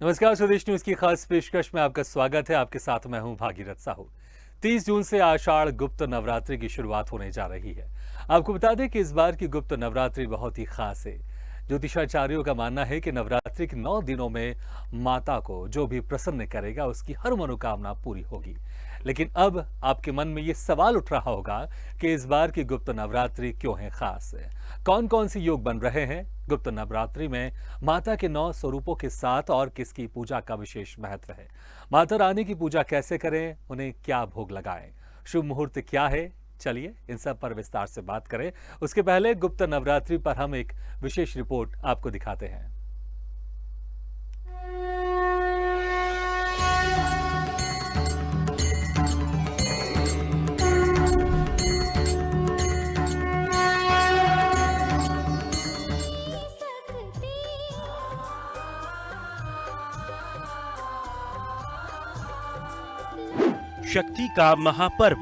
नमस्कार, स्वदेश न्यूज की खास पेशकश में आपका स्वागत है। आपके साथ मैं हूं भागीरथ साहू। 30 जून से आषाढ़ गुप्त नवरात्रि की शुरुआत होने जा रही है। आपको बता दें कि इस बार की गुप्त नवरात्रि बहुत ही खास है। ज्योतिषाचार्यों का मानना है कि नवरात्रि के 9 दिनों में माता को जो भी प्रसन्न करेगा उसकी हर मनोकामना पूरी होगी। लेकिन अब आपके मन में ये सवाल उठ रहा होगा कि इस बार की गुप्त नवरात्रि क्यों है खास है, कौन कौन से योग बन रहे हैं गुप्त नवरात्रि में माता के 9 स्वरूपों के साथ, और किसकी पूजा का विशेष महत्व है, माता रानी की पूजा कैसे करें, उन्हें क्या भोग लगाएं, शुभ मुहूर्त क्या है। चलिए इन सब पर विस्तार से बात करें। उसके पहले गुप्त नवरात्रि पर हम एक विशेष रिपोर्ट आपको दिखाते हैं। शक्ति का महापर्व,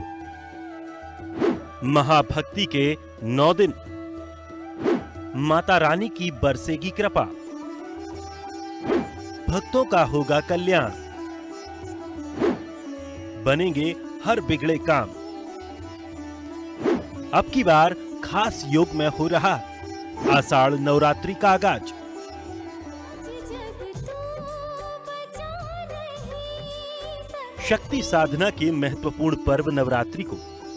महाभक्ति के 9 दिन, माता रानी की बरसेगी कृपा, भक्तों का होगा कल्याण, बनेंगे हर बिगड़े काम। अब की बार खास योग में हो रहा आषाढ़ नवरात्रि का आगाज। शक्ति साधना के महत्वपूर्ण पर्व नवरात्रि को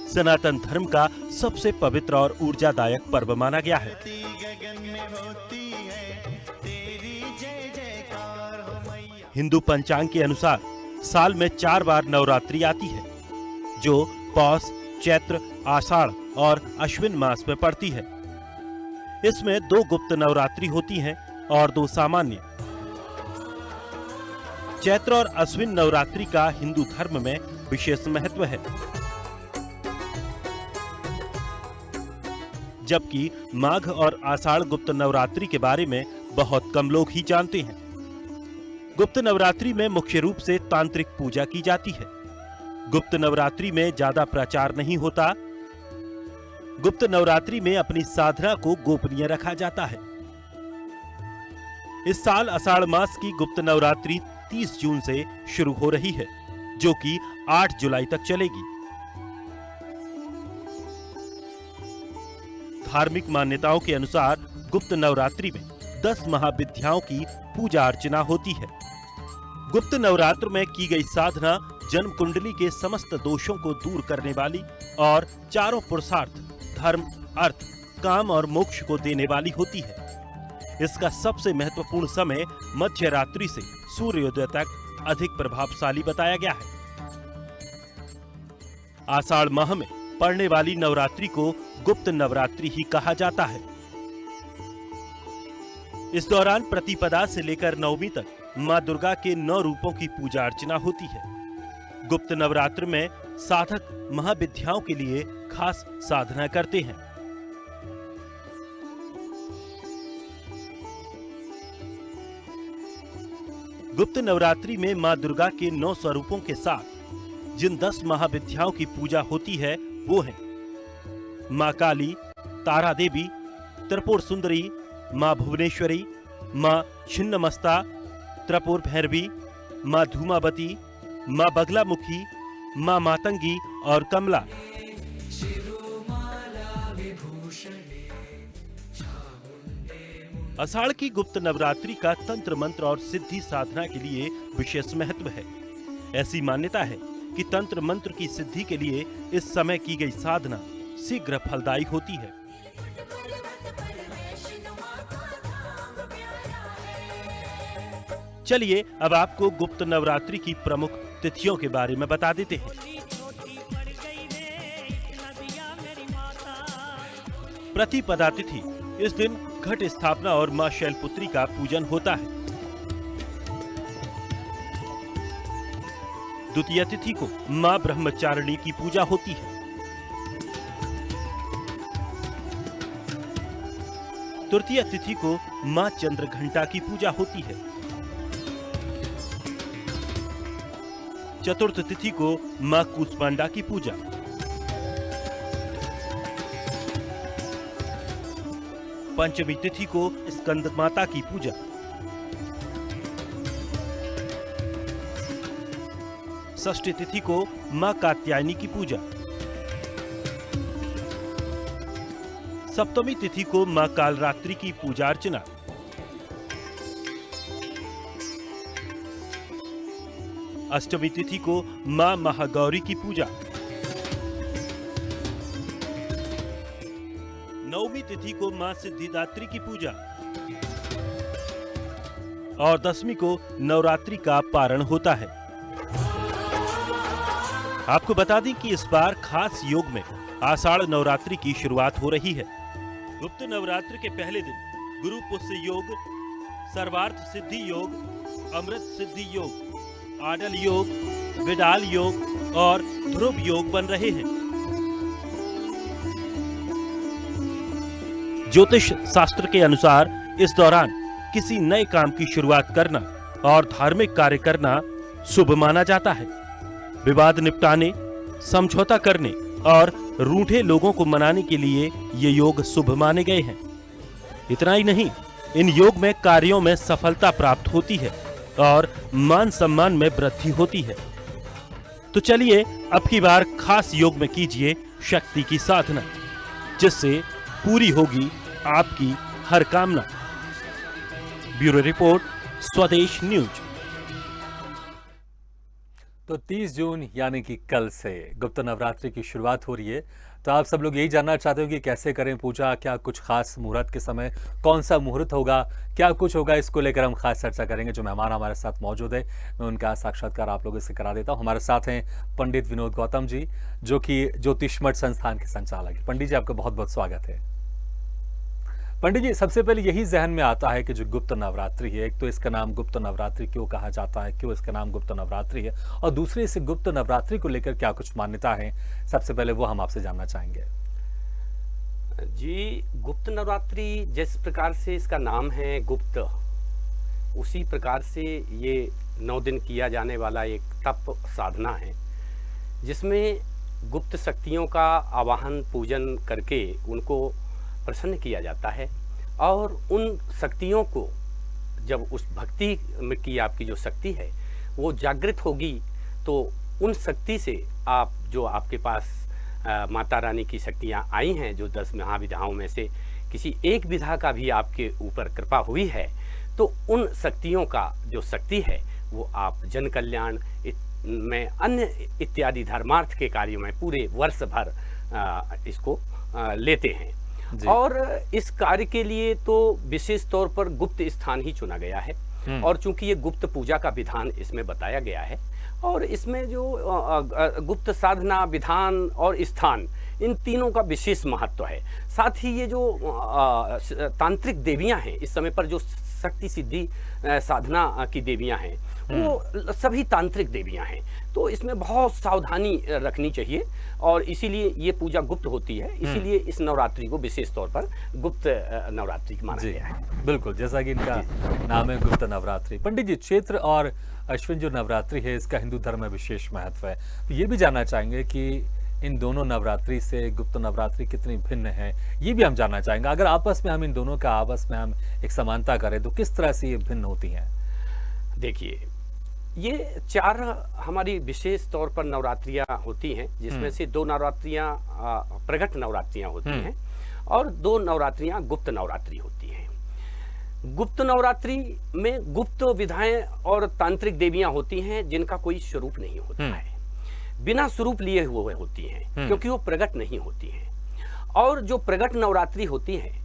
सनातन धर्म का सबसे पवित्र और ऊर्जादायक पर्व माना गया है। हिंदू पंचांग के अनुसार साल में 4 बार नवरात्रि आती है, जो पौष, चैत्र, आषाढ़ और अश्विन मास में पड़ती है। इसमें 2 गुप्त नवरात्रि होती हैं और 2 सामान्य। चैत्र और अश्विन नवरात्रि का हिंदू धर्म में विशेष महत्व है, जबकि माघ और आषाढ़ गुप्त नवरात्रि के बारे में बहुत कम लोग ही जानते हैं। गुप्त नवरात्रि में मुख्य रूप से तांत्रिक पूजा की जाती है। गुप्त नवरात्रि में ज्यादा प्रचार नहीं होता। गुप्त नवरात्रि में अपनी साधना को गोपनीय रखा जाता है। इस साल आषाढ़ मास की गुप्त नवरात्रि 30 जून से शुरू हो रही है, जो कि 8 जुलाई तक चलेगी। धार्मिक मान्यताओं के अनुसार गुप्त नवरात्रि में 10 महाविद्याओं की पूजा अर्चना होती है। गुप्त नवरात्र में की गई साधना जन्म कुंडली के समस्त दोषों को दूर करने वाली और चारों पुरुषार्थ धर्म, अर्थ, काम और मोक्ष को देने वाली होती है। इसका सबसे महत्वपूर्ण समय मध्य रात्रि से सूर्योदय तक अधिक प्रभावशाली बताया गया है। आषाढ़ माह में पड़ने वाली नवरात्रि को गुप्त नवरात्रि ही कहा जाता है। इस दौरान प्रतिपदा से लेकर नवमी तक मां दुर्गा के 9 रूपों की पूजा अर्चना होती है। गुप्त नवरात्र में साधक महाविद्याओं के लिए खास साधना करते हैं। गुप्त नवरात्रि में मां दुर्गा के 9 स्वरूपों के साथ जिन 10 महाविद्याओं की पूजा होती है वो हैं मां काली, तारा देवी, त्रिपुर सुंदरी, मां भुवनेश्वरी, मां छिन्नमस्ता, त्रिपुर भैरवी, मां धूमावती, मां बगलामुखी, मां मातंगी और कमला। आषाढ़ की गुप्त नवरात्रि का तंत्र मंत्र और सिद्धि साधना के लिए विशेष महत्व है। ऐसी मान्यता है कि तंत्र मंत्र की सिद्धि के लिए इस समय की गई साधना शीघ्र फलदायी होती है। चलिए अब आपको गुप्त नवरात्रि की प्रमुख तिथियों के बारे में बता देते हैं। प्रतिपदा तिथि, इस दिन घट स्थापना और मां शैलपुत्री का पूजन होता है। द्वितीय तिथि को मां ब्रह्मचारिणी की पूजा होती है। तृतीय तिथि को मां चंद्रघंटा की पूजा होती है। चतुर्थ तिथि को मां कूष्मांडा की पूजा। पंचमी तिथि को स्कंद माता की पूजा। षष्ठी तिथि को मां कात्यायनी की पूजा, सप्तमी तिथि को मां कालरात्रि की पूजा अर्चना, अष्टमी तिथि को मां महागौरी की पूजा, नवमी तिथि को मां सिद्धिदात्री की पूजा और दसवीं को नवरात्रि का पारण होता है। आपको बता दें कि इस बार खास योग में आषाढ़ नवरात्रि की शुरुआत हो रही है। गुप्त नवरात्र के पहले दिन गुरु पुष्य योग, सर्वार्थ सिद्धि योग, अमृत सिद्धि योग, आडल योग, विडाल योग और ध्रुव योग बन रहे हैं। ज्योतिष शास्त्र के अनुसार इस दौरान किसी नए काम की शुरुआत करना और धार्मिक कार्य करना शुभ माना जाता है। विवाद निपटाने, समझौता करने और रूठे लोगों को मनाने के लिए ये योग शुभ माने गए हैं। इतना ही नहीं, इन योग में कार्यों में सफलता प्राप्त होती है और मान सम्मान में वृद्धि होती है। तो चलिए अब की बार खास योग में कीजिए शक्ति की साधना, जिससे पूरी होगी आपकी हर कामना। ब्यूरो रिपोर्ट, स्वदेश न्यूज। तो 30 जून यानी कि कल से गुप्त नवरात्रि की शुरुआत हो रही है। तो आप सब लोग यही जानना चाहते हो कि कैसे करें पूजा, क्या कुछ खास मुहूर्त के समय कौन सा मुहूर्त होगा, क्या कुछ होगा, इसको लेकर हम खास चर्चा करेंगे। जो मेहमान हमारे साथ मौजूद है, मैं उनका साक्षात्कार आप लोगों से करा देता हूं। हमारे साथ हैं पंडित विनोद गौतम जी, जो कि ज्योतिष मठ संस्थान के संचालक हैं। पंडित जी, आपका बहुत बहुत स्वागत है। पंडित जी, सबसे पहले यही जहन में आता है कि जो गुप्त नवरात्रि है, एक तो इसका नाम गुप्त नवरात्रि क्यों कहा जाता है, क्यों इसका नाम गुप्त नवरात्रि है, और दूसरे इस गुप्त नवरात्रि को लेकर क्या कुछ मान्यता है, सबसे पहले वो हम आपसे जानना चाहेंगे। जी, गुप्त नवरात्रि जिस प्रकार से इसका नाम है गुप्त, उसी प्रकार से ये 9 दिन किया जाने वाला एक तप साधना है, जिसमें गुप्त शक्तियों का आवाहन पूजन करके उनको प्रसन्न किया जाता है। और उन शक्तियों को जब उस भक्ति में की आपकी जो शक्ति है वो जागृत होगी, तो उन शक्ति से आप जो आपके पास माता रानी की शक्तियाँ आई हैं, जो 10 महाविधाओं में से किसी एक विधा का भी आपके ऊपर कृपा हुई है, तो उन शक्तियों का जो शक्ति है वो आप जन कल्याण में, अन्य इत्यादि धर्मार्थ के कार्यों में पूरे वर्ष भर इसको लेते हैं। और इस कार्य के लिए तो विशेष तौर पर गुप्त स्थान ही चुना गया है। और चूंकि ये गुप्त पूजा का विधान इसमें बताया गया है, और इसमें जो गुप्त साधना विधान और स्थान, इन तीनों का विशेष महत्व है। साथ ही ये जो तांत्रिक देवियां हैं, इस समय पर जो शक्ति सिद्धि साधना की देवियां हैं, वो सभी तांत्रिक देवियां हैं। तो इसमें बहुत सावधानी रखनी चाहिए, और इसीलिए ये पूजा गुप्त होती है। इसीलिए इस नवरात्रि को विशेष तौर पर गुप्त नवरात्रि माना गया है। बिल्कुल, जैसा कि इनका नाम है गुप्त नवरात्रि। पंडित जी, चैत्र और अश्विन जो नवरात्रि है, इसका हिंदू धर्म में विशेष महत्व है। तो ये भी जानना चाहेंगे कि इन दोनों नवरात्रि से गुप्त नवरात्रि कितनी भिन्न है, ये भी हम जानना चाहेंगे। अगर आपस में हम इन दोनों का आपस में हम एक समानता करें, तो किस तरह से ये भिन्न होती हैं? देखिए, ये 4 हमारी विशेष तौर पर नवरात्रियां होती हैं, जिसमें से 2 नवरात्रियां प्रगट नवरात्रियां होती हैं और 2 नवरात्रियां गुप्त नवरात्रि होती हैं। गुप्त नवरात्रि में गुप्त विधाएं और तांत्रिक देवियां होती हैं, जिनका कोई स्वरूप नहीं होता है, बिना स्वरूप लिए हुए होती हैं, क्योंकि वो प्रगट नहीं होती हैं। और जो प्रगट नवरात्रि होती है,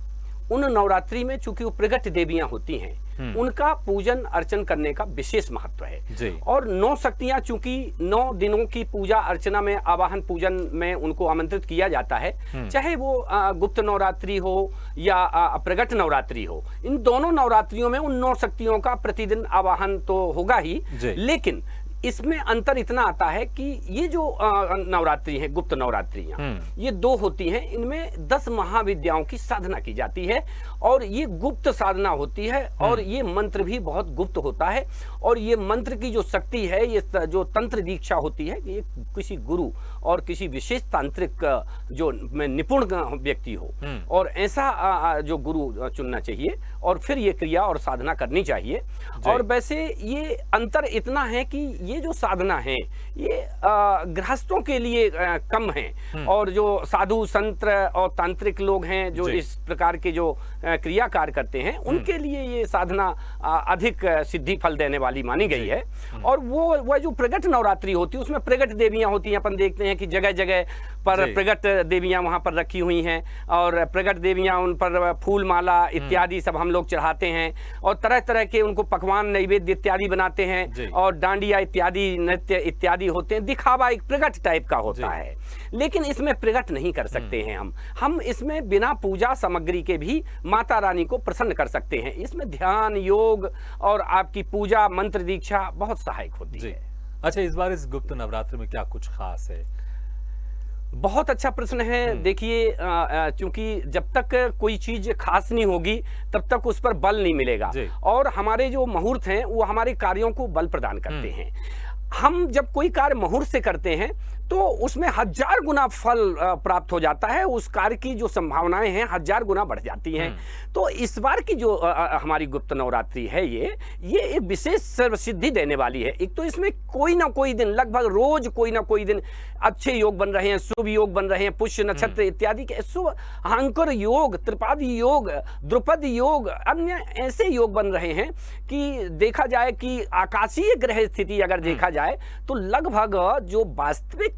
उन नवरात्रि में चूंकि वो प्रगट देवियां होती हैं, उनका पूजन अर्चन करने का विशेष महत्व है। और 9 शक्तियां चूंकि 9 दिनों की पूजा अर्चना में, आवाहन पूजन में उनको आमंत्रित किया जाता है, चाहे वो गुप्त नवरात्रि हो या प्रगट नवरात्रि हो। इन दोनों नवरात्रियों में उन 9 शक्तियों का प्रतिदिन आवाहन तो होगा ही, लेकिन इसमें अंतर इतना आता है कि ये जो नवरात्रि है, गुप्त नवरात्रियां, ये 2 होती हैं। इनमें 10 महाविद्याओं की साधना की जाती है, और ये गुप्त साधना होती है, और ये मंत्र भी बहुत गुप्त होता है। और ये मंत्र की जो शक्ति है, ये जो तंत्र दीक्षा होती है, ये किसी गुरु और किसी विशेष तांत्रिक जो में निपुण व्यक्ति हो, और ऐसा जो गुरु चुनना चाहिए, और फिर ये क्रिया और साधना करनी चाहिए। और वैसे ये अंतर इतना है कि ये जो साधना है ये गृहस्थों के लिए कम है, और जो साधु संत और तांत्रिक लोग हैं जो जी। इस प्रकार के जो क्रिया कार्य करते हैं उनके लिए ये साधना अधिक सिद्धि फल देने वाली मानी गई है। और वो जो प्रगट नवरात्रि होती है उसमें प्रगट देवियां होती हैं। अपन देखते हैं कि जगह जगह पर जी। प्रगट देवियां वहां पर रखी हुई हैं, और प्रगट देवियां उन पर फूल माला इत्यादि सब हम लोग चढ़ाते हैं, और तरह तरह के उनको पकवान नैवेद्य इत्यादि बनाते हैं, जी। और डांडिया इत्यादि नृत्य इत्यादि होते हैं। दिखावा एक प्रगट टाइप का होता जी। है, लेकिन इसमें प्रगट नहीं कर सकते हैं हम इसमें बिना पूजा सामग्री के भी माता रानी को प्रसन्न कर सकते हैं। इसमें ध्यान, योग और आपकी पूजा, मंत्र दीक्षा बहुत सहायक होती जी। है। अच्छा, इस बार इस गुप्त नवरात्रि में क्या कुछ खास है? बहुत अच्छा प्रश्न है। देखिए, चूंकि जब तक कोई चीज खास नहीं होगी तब तक उस पर बल नहीं मिलेगा, जी। और हमारे जो मुहूर्त हैं वो हमारे कार्यों को बल प्रदान करते हैं। हम जब कोई कार्य मुहूर्त से करते हैं तो उसमें 1000 गुना फल प्राप्त हो जाता है, उस कार्य की जो संभावनाएं हैं 1000 गुना बढ़ जाती हैं। तो इस बार की जो हमारी गुप्त नवरात्रि है ये एक विशेष सर्वसिद्धि देने वाली है। एक तो इसमें कोई ना कोई दिन, लगभग रोज कोई ना कोई दिन अच्छे योग बन रहे हैं, शुभ योग बन रहे हैं, पुष्य नक्षत्र इत्यादि के शुभ, हांकर योग, त्रिपादी योग, द्रुपद योग, अन्य ऐसे योग बन रहे हैं कि देखा जाए कि आकाशीय ग्रह स्थिति अगर देखा जाए तो लगभग जो वास्तविक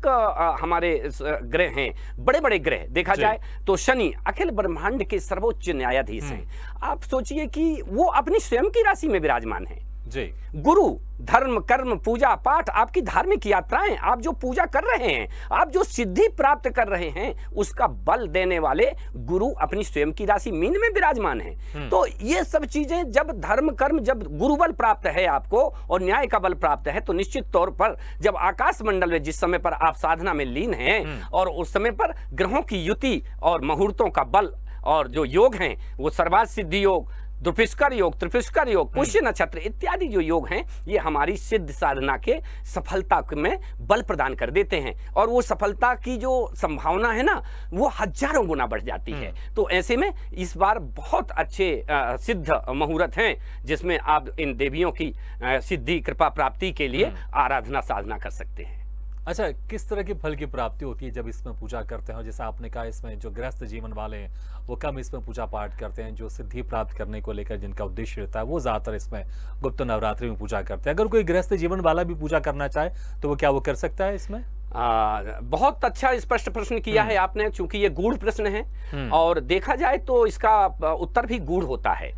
हमारे ग्रह हैं, बड़े बड़े ग्रह देखा जाए तो शनि अखिल ब्रह्मांड के सर्वोच्च न्यायाधीश हैं। आप सोचिए कि वो अपनी स्वयं की राशि में विराजमान हैं। जी। गुरु, धर्म, कर्म, पूजा पाठ, आपकी धार्मिक यात्राएं, आप जो पूजा कर रहे हैं, आप जो सिद्धि प्राप्त कर रहे हैं, उसका बल देने वाले गुरु अपनी स्वयं की राशि मीन में विराजमान हैं। तो ये सब चीजें जब धर्म कर्म, जब गुरु बल प्राप्त है आपको और न्याय का बल प्राप्त है, तो निश्चित तौर पर जब आकाश मंडल में जिस समय पर आप साधना में लीन हैं और उस समय पर ग्रहों की युति और मुहूर्तों का बल और जो योग हैं वो सर्वार्थ सिद्धि योग, द्रुपुष्कर योग, त्रिपुष्कर योग, पुष्य नक्षत्र इत्यादि जो योग हैं ये हमारी सिद्ध साधना के सफलता में बल प्रदान कर देते हैं, और वो सफलता की जो संभावना है ना वो 1000 गुना बढ़ जाती है। तो ऐसे में इस बार बहुत अच्छे सिद्ध मुहूर्त हैं जिसमें आप इन देवियों की सिद्धि कृपा प्राप्ति के लिए आराधना साधना कर सकते हैं। अच्छा, किस तरह के फल की प्राप्ति होती है जब इसमें पूजा करते हैं? जैसा आपने कहा, इसमें जो गृहस्थ जीवन वाले हैं वो कम इसमें पूजा पाठ करते हैं, जो सिद्धि प्राप्त करने को लेकर जिनका उद्देश्य रहता है वो ज्यादातर इसमें गुप्त नवरात्रि में पूजा करते हैं। अगर कोई गृहस्थ जीवन वाला भी पूजा करना चाहे तो वो क्या वो कर सकता है इसमें? बहुत अच्छा स्पष्ट प्रश्न किया है आपने, चूंकि ये गूढ़ प्रश्न है और देखा जाए तो इसका उत्तर भी गूढ़ होता है।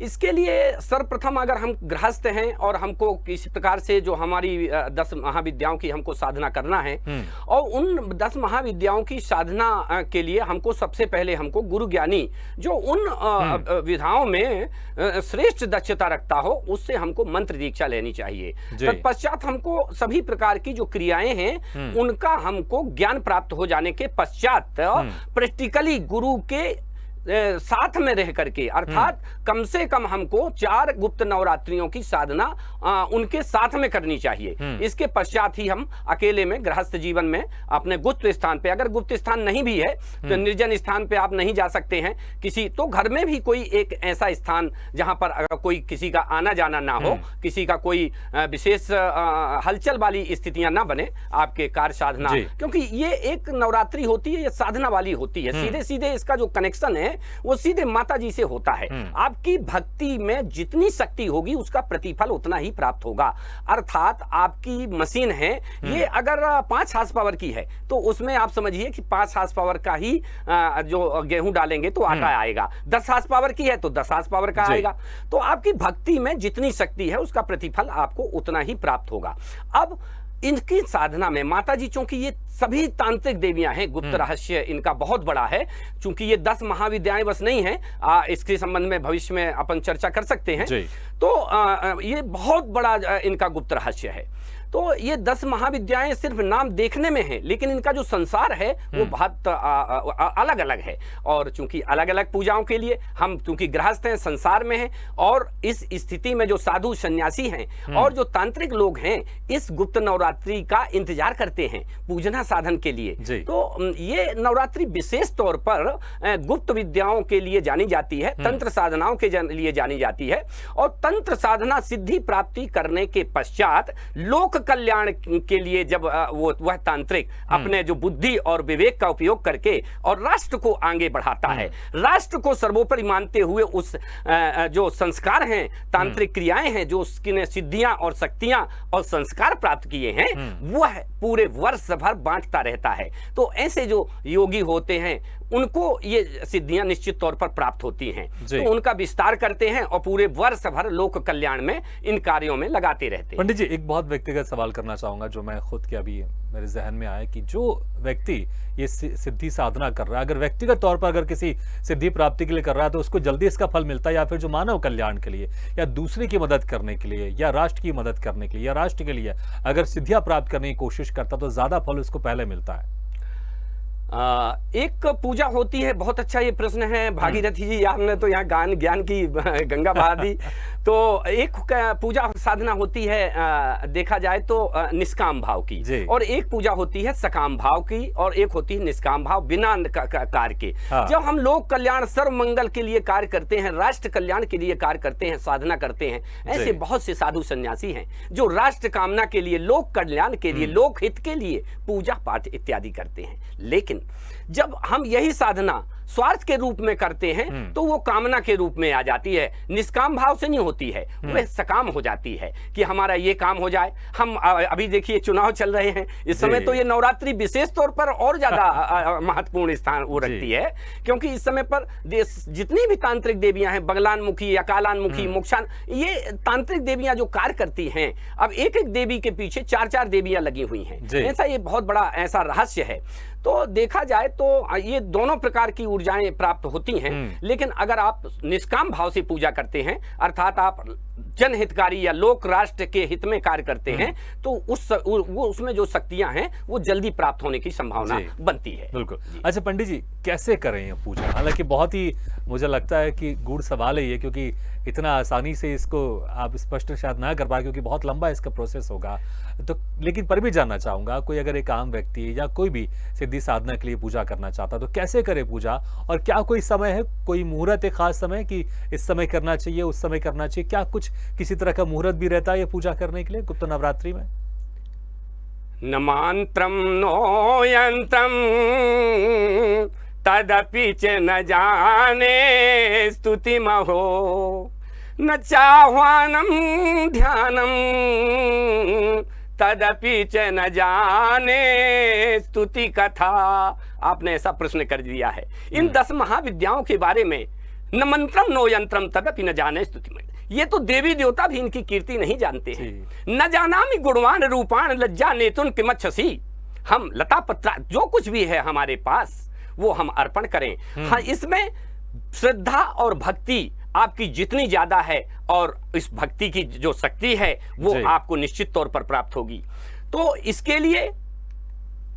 इसके लिए सर्वप्रथम अगर हम गृहस्थ हैं और हमको किसी प्रकार से जो हमारी 10 महाविद्याओं की हमको साधना करना है, और उन 10 महाविद्याओं की साधना के लिए हमको सबसे पहले हमको गुरु ज्ञानी जो उन विधाओं में श्रेष्ठ दक्षता रखता हो उससे हमको मंत्र दीक्षा लेनी चाहिए। तत्पश्चात हमको सभी प्रकार की जो क्रियाएं हैं उनका हमको ज्ञान प्राप्त हो जाने के पश्चात प्रैक्टिकली गुरु के साथ में रह करके, अर्थात कम से कम हमको 4 गुप्त नवरात्रियों की साधना उनके साथ में करनी चाहिए। इसके पश्चात ही हम अकेले में गृहस्थ जीवन में अपने गुप्त स्थान पे, अगर गुप्त स्थान नहीं भी है तो निर्जन स्थान पे आप नहीं जा सकते हैं किसी, तो घर में भी कोई एक ऐसा स्थान जहां पर अगर कोई किसी का आना जाना ना हो, किसी का कोई विशेष हलचल वाली स्थितियां ना बने आपके कार्य साधना, क्योंकि ये एक नवरात्रि होती है, ये साधना वाली होती है। सीधे सीधे इसका जो कनेक्शन है वो सीधे माता जी से होता है। आपकी भक्ति में जितनी शक्ति होगी उसका प्रतिफल उतना ही प्राप्त होगा। अर्थात आपकी मशीन है ये अगर 5 हार्स पावर की है तो उसमें आप समझिए कि 5 हार्स पावर का ही जो गेहूं डालेंगे तो आटा आएगा। 10 हार्स पावर की है तो 10 हार्स पावर का आएगा। तो आपकी भक्ति में जितनी शक्ति है उसका प्रतिफल आपको उतना ही प्राप्त होगा। अब इनकी साधना में माता जी, चूंकि ये सभी तांत्रिक देवियां हैं, गुप्त रहस्य इनका बहुत बड़ा है, चूंकि ये 10 महाविद्याएं बस नहीं है, इसके संबंध में भविष्य में अपन चर्चा कर सकते हैं। तो ये बहुत बड़ा इनका गुप्त रहस्य है। तो ये 10 महाविद्याएं सिर्फ नाम देखने में हैं, लेकिन इनका जो संसार है वो बहुत अलग अलग है। और चूंकि अलग अलग पूजाओं के लिए हम चूंकि गृहस्थ हैं, संसार में हैं, और इस स्थिति में जो साधु सन्यासी हैं और जो तांत्रिक लोग हैं इस गुप्त नवरात्रि का इंतजार करते हैं पूजना साधन के लिए। तो ये नवरात्रि विशेष तौर पर गुप्त विद्याओं के लिए जानी जाती है, तंत्र साधनाओं के लिए जानी जाती है। और तंत्र साधना सिद्धि प्राप्ति करने के पश्चात लोक कल्याण के लिए जब वह तांत्रिक अपने जो बुद्धि और विवेक का उपयोग करके और राष्ट्र को आगे बढ़ाता है, राष्ट्र को सर्वोपरि मानते हुए उस जो संस्कार हैं, तांत्रिक क्रियाएं हैं, जो उसकी सिद्धियां और शक्तियां और संस्कार प्राप्त किए हैं, वह पूरे वर्ष भर बांटता रहता है। तो ऐसे जो योगी होते हैं उनको ये सिद्धियां निश्चित तौर पर प्राप्त होती हैं, तो उनका विस्तार करते हैं और पूरे वर्ष भर लोक कल्याण में इन कार्यों में लगाते रहते हैं। पंडित जी, एक बहुत व्यक्तिगत सवाल करना चाहूंगा जो मैं खुद के अभी मेरे जहन में आया कि जो व्यक्ति ये सिद्धि साधना कर रहा है, अगर व्यक्तिगत तौर पर अगर किसी सिद्धि प्राप्ति के लिए कर रहा है तो उसको जल्दी इसका फल मिलता है, या फिर जो मानव कल्याण के लिए या दूसरे की मदद करने के लिए या राष्ट्र की मदद करने के लिए या राष्ट्र के लिए अगर सिद्धियां प्राप्त करने की कोशिश करता तो ज्यादा फल उसको पहले मिलता है? एक पूजा होती है, बहुत अच्छा ये प्रश्न है भागीरथी जी, आपने तो यहाँ ज्ञान की गंगा बहा दी। तो एक पूजा साधना होती है देखा जाए तो निष्काम भाव की, और एक पूजा होती है सकाम भाव की, और एक होती है निष्काम भाव बिना कार्य के। जब हम लोक कल्याण सर्व मंगल के लिए कार्य करते हैं, राष्ट्र कल्याण के लिए कार्य करते हैं, साधना करते हैं, ऐसे बहुत से साधु सन्यासी हैं जो राष्ट्र कामना के लिए, लोक कल्याण के लिए, लोक हित के लिए पूजा पाठ इत्यादि करते हैं। लेकिन जब हम यही साधना स्वार्थ के रूप में करते हैं तो वो कामना के रूप में आ जाती है, निष्काम भाव से नहीं होती है, वह सकाम हो जाती है कि हमारा ये काम हो जाए। हम अभी देखिए चुनाव चल रहे हैं इस समय, तो ये नवरात्रि विशेष तौर पर और ज्यादा महत्वपूर्ण स्थान वो रखती है, क्योंकि इस समय पर जितनी भी तांत्रिक देवियां हैं, बगलानमुखी, अकालानमुखी, मोक्षान, ये तांत्रिक देवियां जो कार्य करती हैं, अब एक एक देवी के पीछे 4-4 देवियां लगी हुई हैं, ऐसा ये बहुत बड़ा ऐसा रहस्य है। तो देखा जाए तो ये दोनों प्रकार की ऊर्जाएं प्राप्त होती हैं, लेकिन अगर आप निष्काम भाव से पूजा करते हैं, अर्थात आप जनहितकारी या लोक राष्ट्र के हित में कार्य करते हैं, तो उसमें जो शक्तियां हैं वो जल्दी प्राप्त होने की संभावना बनती है। बिल्कुल। अच्छा पंडित जी, कैसे करें ये पूजा? हालांकि बहुत ही मुझे लगता है कि गूढ़ सवाल है ये, क्योंकि इतना आसानी से इसको आप स्पष्ट शायद ना कर पाए, क्योंकि बहुत लंबा इसका प्रोसेस होगा। तो लेकिन पर भी जानना चाहूंगा, कोई अगर एक आम व्यक्ति या कोई भी सिद्धि साधना के लिए पूजा करना चाहता तो कैसे करे पूजा, और क्या कोई समय है, कोई मुहूर्त, एक खास समय कि इस समय करना चाहिए, उस समय करना चाहिए? क्या कुछ किसी तरह का मुहूर्त भी रहता है ये पूजा करने के लिए गुप्त नवरात्रि में? न मंत्रम नो यंत्रम तदपि च न जाने स्तुति महो, न चाह्वानम ध्यानम तदपि च न जाने स्तुति कथा। आपने ऐसा प्रश्न कर दिया है। इन 10 महाविद्याओं के बारे में, न मंत्रम नो यंत्रम तदपि न जाने स्तुति में, ये तो देवी देवता भी इनकी कीर्ति नहीं जानते हैं। न जानामि गुणवान रूपान लज्जा नेतुन किमच्छसी। हम लता पत्रा जो कुछ भी है हमारे पास वो हम अर्पण करें। हाँ, इसमें श्रद्धा और भक्ति आपकी जितनी ज्यादा है और इस भक्ति की जो शक्ति है वो आपको निश्चित तौर पर प्राप्त होगी। तो इसके लिए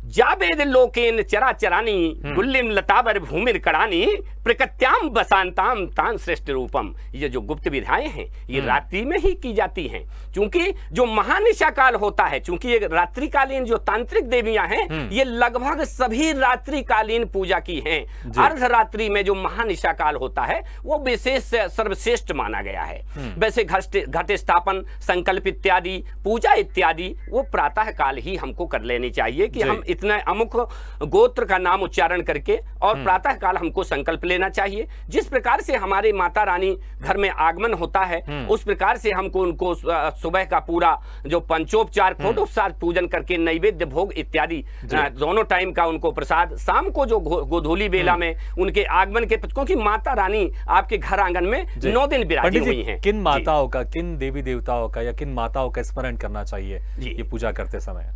जावेद लोकेन चराचरानी गुल्लिम लताबर भूमिर करानी प्रकृत्याम बसांताम तान श्रेष्ठ रूपम। ये जो गुप्त विधाएं हैं ये रात्रि में ही की जाती हैं, क्योंकि जो महानिशा काल होता है, क्योंकि ये रात्रिकालीन जो तांत्रिक देवियां हैं ये लगभग सभी रात्रिकालीन पूजा की हैं। अर्धरात्रि में जो महानिशा काल होता है वो विशेष सर्वश्रेष्ठ माना गया है। वैसे घट स्थापन, संकल्प इत्यादि, पूजा इत्यादि वो प्रातः काल ही हमको कर लेनी चाहिए कि हम इतने अमुक गोत्र का नाम उच्चारण करके और प्रातः काल हमको संकल्प लेना चाहिए। जिस प्रकार से हमारे माता रानी घर में आगमन होता है उस प्रकार से हमको उनको सुबह का पूरा जो पंचोपचार घटोपचार पूजन करके नैवेद्य भोग इत्यादि दोनों टाइम का उनको प्रसाद, शाम को जो गोधूली बेला में उनके आगमन के, क्योंकि माता रानी आपके घर आंगन में 9 दिन विराजी हुई हैं। किन माताओं का, किन देवी देवताओं का या किन माताओं का स्मरण करना चाहिए ये पूजा करते समय?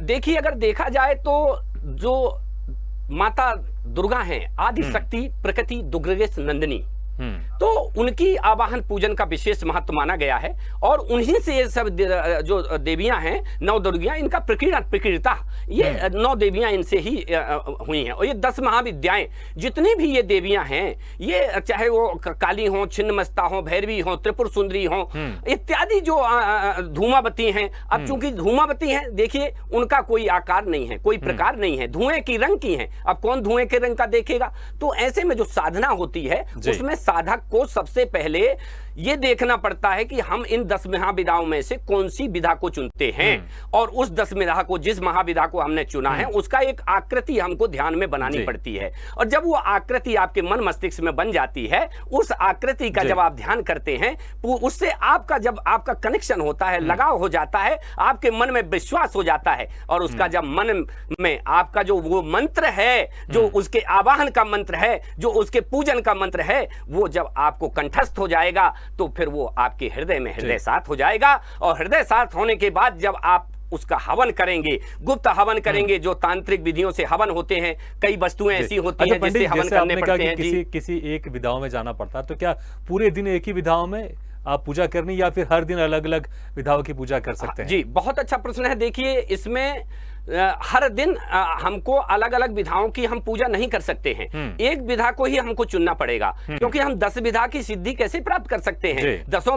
देखिए, अगर देखा जाए तो जो माता दुर्गा हैं, आदि शक्ति प्रकृति दुर्गेश नंदिनी, तो उनकी आवाहन पूजन का विशेष महत्व माना गया है। और उन्हीं से ये सब जो देवियां हैं, 9 दुर्गियां, इनका प्रकृता ये 9 देवियां इनसे ही हुई हैं। और ये 10 महाविद्याएं जितनी भी ये देवियां हैं, ये चाहे वो काली हो, छिन्नमस्ता हो, भैरवी हो, त्रिपुर सुंदरी हो इत्यादि, जो धूमावती हैं। अब चूंकि धूमावती हैं, देखिए उनका कोई आकार नहीं है, कोई प्रकार नहीं है, धुएं की रंग की हैं। अब कौन धुएं के रंग का देखेगा? तो ऐसे में जो साधना होती है उसमें साधक को सबसे पहले ये देखना पड़ता है कि हम इन 10 महाविधाओं में से कौन सी विधा को चुनते हैं, और उस 10 विधा को, जिस महाविधा को हमने चुना है, उसका एक आकृति हमको ध्यान में बनानी पड़ती है। और जब वो आकृति आपके मन मस्तिष्क में बन जाती है, उस आकृति का जब आप ध्यान करते हैं, उससे आपका जब आपका कनेक्शन होता है, लगाव हो जाता है, आपके मन में विश्वास हो जाता है, और उसका जब मन में आपका जो वो मंत्र है, जो उसके आवाहन का मंत्र है, जो उसके पूजन का मंत्र है, वो जब आपको कंठस्थ हो जाएगा, तो फिर वो आपके हृदय में हृदय साथ हो जाएगा। और हृदय साथ होने के बाद जब आप उसका हवन करेंगे, गुप्त हवन करेंगे, जो तांत्रिक विधियों से हवन होते हैं, कई वस्तुएं ऐसी होती हैं जिससे हवन करने पड़ते हैं। किसी एक विधाओं में जाना पड़ता है, तो क्या पूरे दिन एक ही विधाओं में आप पूजा करनी, या फिर हर दिन अलग अलग विधाओं की पूजा कर सकते हैं? जी, बहुत अच्छा प्रश्न है। देखिए, इसमें हर दिन हमको अलग अलग विधाओं की हम पूजा नहीं कर सकते हैं। एक विधा को ही हमको चुनना पड़ेगा, क्योंकि हम 10 विधा की सिद्धि कैसे प्राप्त कर सकते हैं, 10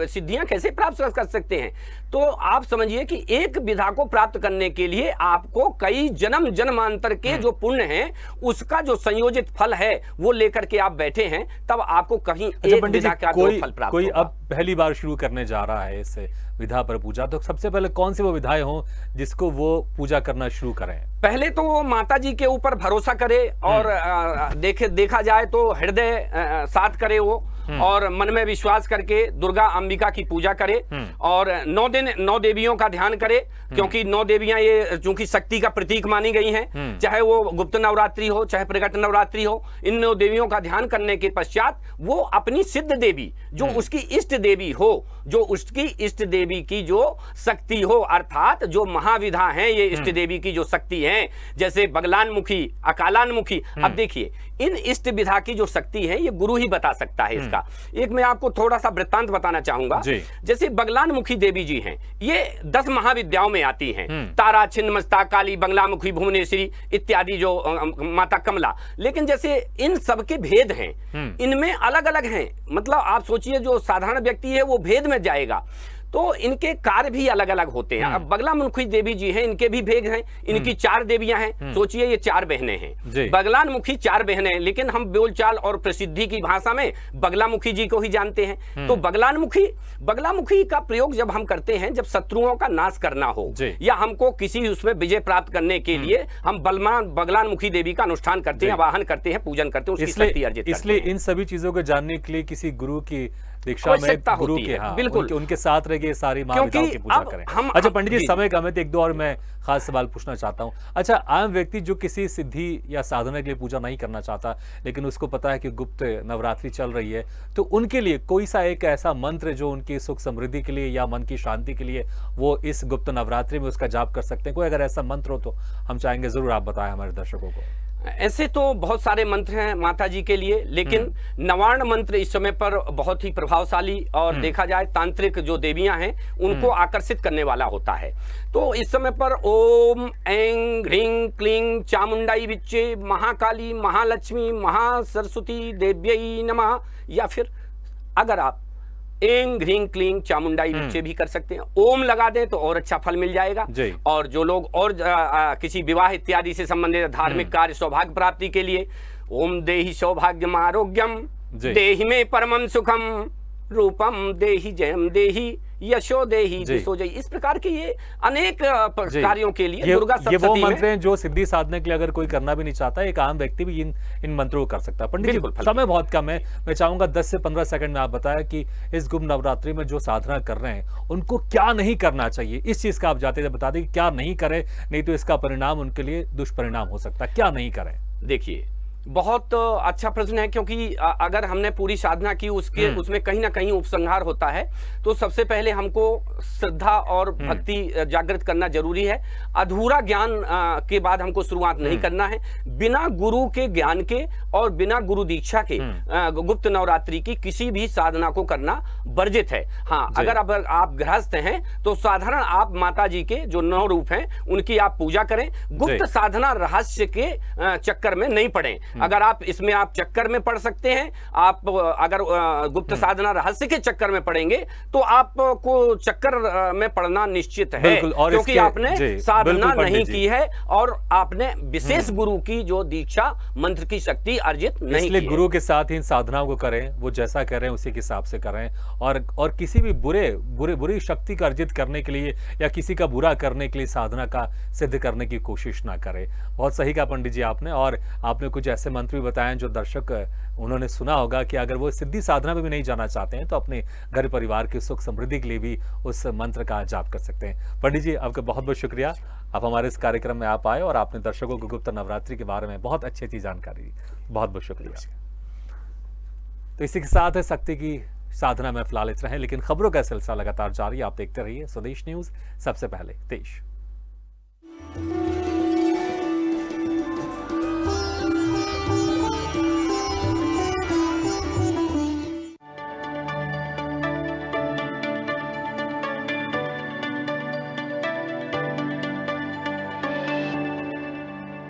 सिद्धियां कैसे प्राप्त कर सकते हैं। तो आप समझिए कि एक विधा को प्राप्त करने के लिए आपको कई जन्म जन्मांतर के जो पुण्य है, उसका जो संयोजित फल है, वो लेकर के आप बैठे हैं, तब आपको कहीं एक विधा का फल प्राप्त कोई होगा। अब पहली बार शुरू करने जा रहा है इस विधा पर पूजा, तो सबसे पहले कौन सी वो विधाएं हों जिसको वो पूजा करना शुरू करें? पहले तो वो माता जी के ऊपर भरोसा करे, और देखा जाए तो हृदय साथ करे वो, और मन में विश्वास करके दुर्गा अंबिका की पूजा करे, और 9 दिन 9 देवियों का ध्यान करे, क्योंकि 9 देवियां ये चूंकि शक्ति का प्रतीक मानी गई हैं, चाहे वो गुप्त नवरात्रि हो, चाहे प्रकट नवरात्रि हो, इन 9 देवियों का ध्यान करने के पश्चात वो अपनी सिद्ध देवी, जो उसकी इष्ट देवी हो, जो उसकी इष्ट देवी की जो शक्ति हो, अर्थात जो महाविधा है ये इष्ट देवी की जो शक्ति है, जैसे बगलानमुखी, अकालानमुखी। अब देखिए, इन इष्ट विधा की जो शक्ति है, ये गुरु ही बता सकता है इसका। एक मैं आपको थोड़ा सा वृत्तांत बताना चाहूंगा। जैसे बगलानमुखी देवी जी हैं, ये 10 महाविद्याओं में आती हैं, तारा, छिन्नमस्ता, काली, बगलामुखी, भुवनेश्वरी इत्यादि, जो माता कमला। लेकिन जैसे इन सबके भेद हैं, इनमें अलग अलग हैं। मतलब आप सोचिए, जो साधारण व्यक्ति है वो भेद में जाएगा, तो इनके कार्य भी अलग अलग होते हैं। अब बगलामुखी देवी जी हैं, इनके भी भेद हैं, इनकी 4 देवियां हैं। सोचिए, ये 4 बहनें हैं, बगलामुखी 4 बहनें हैं, लेकिन हम बोलचाल और प्रसिद्धि की भाषा में बगलामुखी जी को ही जानते हैं। तो बगलामुखी का प्रयोग जब हम करते हैं, जब शत्रुओं का नाश करना हो, या हमको किसी उसमें विजय प्राप्त करने के लिए, हम बगलामुखी देवी का अनुष्ठान करते हैं, आवाहन करते हैं, पूजन करते हैं, उसकी शक्ति अर्जित करते हैं। इसलिए इन सभी चीजों को जानने के लिए किसी गुरु की दीक्षा में, गुरु के, बिल्कुल उनके साथ रह के सारी महाविधाओं की पूजा करें। अच्छा पंडित जी, समय कम है, तो 1-2 और मैं खास सवाल पूछना चाहता हूं। अच्छा, आम व्यक्ति जो किसी सिद्धि या साधना के लिए पूजा नहीं करना चाहता, लेकिन उसको पता है कि गुप्त नवरात्रि चल रही है, तो उनके लिए कोई सा एक ऐसा मंत्र जो उनकी सुख समृद्धि के लिए या मन की शांति के लिए वो इस गुप्त नवरात्रि में उसका जाप कर सकते हैं? कोई अगर ऐसा मंत्र हो तो हम चाहेंगे जरूर आप बताएं हमारे दर्शकों को। ऐसे तो बहुत सारे मंत्र हैं माता जी के लिए, लेकिन नवार्ण मंत्र इस समय पर बहुत ही प्रभावशाली, और देखा जाए तांत्रिक जो देवियां हैं उनको आकर्षित करने वाला होता है। तो इस समय पर ओम ऐं ह्रीं क्लीं चामुंडाई विच्चे महाकाली महालक्ष्मी महासरस्वती देव्यै नमः, या फिर अगर आप ऐं ह्रीं क्लीं चामुंडाई विच्चे भी कर सकते हैं। ओम लगा दें तो और अच्छा फल मिल जाएगा। और जो लोग और किसी विवाह इत्यादि से संबंधित धार्मिक कार्य, सौभाग्य प्राप्ति के लिए, ओम देहि सौभाग्यम आरोग्यम देहि में परमं सुखम रूपम देहि जयम देहि यशो देहि दिशो जय। इस प्रकार के ये अनेक कार्यों के लिए दुर्गा सप्तशती ये वो मंत्र हैं जो सिद्धि साधने के लिए अगर कोई करना भी नहीं चाहता, एक आम व्यक्ति भी इन मंत्रों को कर सकता है। पंडित जी, समय बहुत कम है, मैं चाहूंगा 10 से 15 सेकंड में आप बताया कि इस गुप्त नवरात्रि में जो साधना कर रहे हैं उनको क्या नहीं करना चाहिए। इस चीज का आप जाते थे बता दें कि क्या नहीं करें, नहीं तो इसका परिणाम उनके लिए दुष्परिणाम हो सकता है। क्या नहीं करें? देखिए, बहुत अच्छा प्रश्न है, क्योंकि अगर हमने पूरी साधना की उसमें कहीं ना कहीं उपसंहार होता है। तो सबसे पहले हमको श्रद्धा और भक्ति जागृत करना जरूरी है। अधूरा ज्ञान के बाद हमको शुरुआत नहीं करना है। बिना गुरु के ज्ञान के और बिना गुरु दीक्षा के गुप्त नवरात्रि की किसी भी साधना को करना वर्जित है। हाँ, अगर आप गृहस्थ हैं तो साधारण आप माता जी के जो 9 रूप हैं उनकी आप पूजा करें। गुप्त साधना रहस्य के चक्कर में नहीं पड़े। अगर आप इसमें आप चक्कर में पड़ सकते हैं, आप अगर गुप्त साधना रहस्य के चक्कर में पड़ेंगे तो आपको चक्कर में पड़ना निश्चित है, बिल्कुल, और क्योंकि इसके- आपने जी, साधना बिल्कुल पंडित नहीं जी। की है और आपने विशेष गुरु की जो दीक्षा मंत्र की शक्ति अर्जित नहीं इसलिए की है। गुरु के साथ ही इन साधनाओं को करें, वो जैसा कर रहे हैं उसी के हिसाब से करें, और किसी भी बुरी शक्ति का अर्जित करने के लिए या किसी का बुरा करने के लिए साधना का सिद्ध करने की कोशिश ना करें। बहुत सही कहा पंडित जी आपने, और आपने कुछ ऐसे मंत्र भी बताए जो दर्शक उन्होंने सुना होगा कि अगर वो सिद्धि साधना में भी नहीं जाना चाहते हैं तो अपने घर परिवार की सुख समृद्धि के लिए भी उस मंत्र का जाप कर सकते हैं। पंडित जी आपका बहुत बहुत शुक्रिया, आप हमारे इस कार्यक्रम में आप आए और आपने दर्शकों को गुप्त नवरात्रि के बारे में बहुत अच्छी जानकारी दी। बहुत बहुत शुक्रिया। तो इसी के साथ है शक्ति की साधना में फिलहाल इतना है, लेकिन खबरों का सिलसिला लगातार जारी, आप देखते रहिए स्वदेश न्यूज, सबसे पहले देश।